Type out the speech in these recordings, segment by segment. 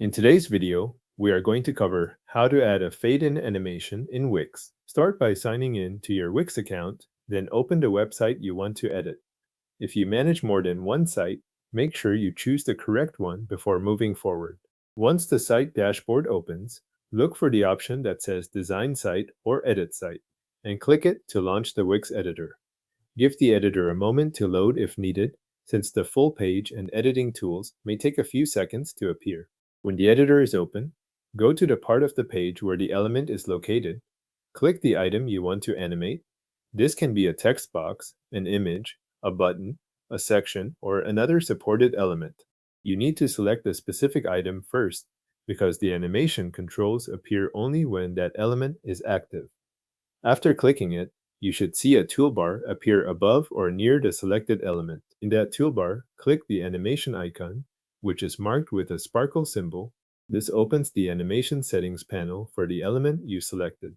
In today's video, we are going to cover how to add a fade-in animation in Wix. Start by signing in to your Wix account, then open the website you want to edit. If you manage more than one site, make sure you choose the correct one before moving forward. Once the site dashboard opens, look for the option that says Design Site or Edit Site, and click it to launch the Wix editor. Give the editor a moment to load if needed, since the full page and editing tools may take a few seconds to appear. When the editor is open, go to the part of the page where the element is located. Click the item you want to animate. This can be a text box, an image, a button, a section, or another supported element. You need to select the specific item first because the animation controls appear only when that element is active. After clicking it, you should see a toolbar appear above or near the selected element. In that toolbar, click the animation icon, which is marked with a sparkle symbol. This opens the animation settings panel for the element you selected.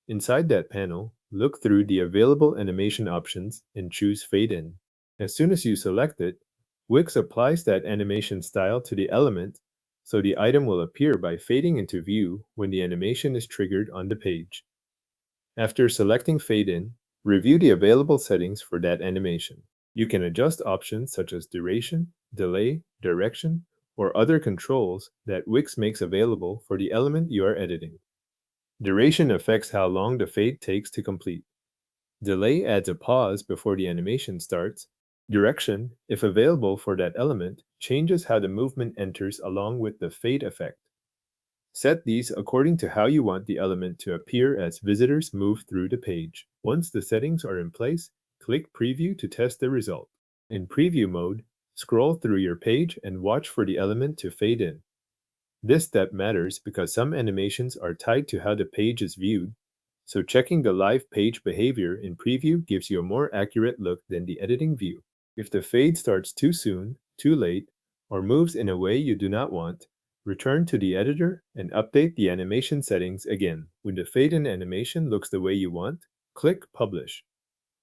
Inside that panel, look through the available animation options and choose Fade In. As soon as you select it, Wix applies that animation style to the element, so the item will appear by fading into view when the animation is triggered on the page. After selecting Fade In, review the available settings for that animation. You can adjust options such as duration, delay, direction, or other controls that Wix makes available for the element you are editing. Duration affects how long the fade takes to complete. Delay adds a pause before the animation starts. Direction, if available for that element, changes how the movement enters along with the fade effect. Set these according to how you want the element to appear as visitors move through the page. Once the settings are in place, click Preview to test the result. In preview mode, scroll through your page and watch for the element to fade in. This step matters because some animations are tied to how the page is viewed, so checking the live page behavior in preview gives you a more accurate look than the editing view. If the fade starts too soon, too late, or moves in a way you do not want, return to the editor and update the animation settings again. When the fade-in animation looks the way you want, click Publish.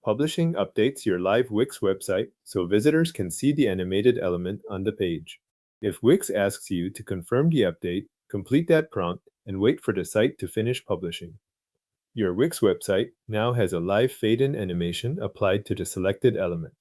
Publishing updates your live Wix website so visitors can see the animated element on the page. If Wix asks you to confirm the update, complete that prompt and wait for the site to finish publishing. Your Wix website now has a live fade-in animation applied to the selected element.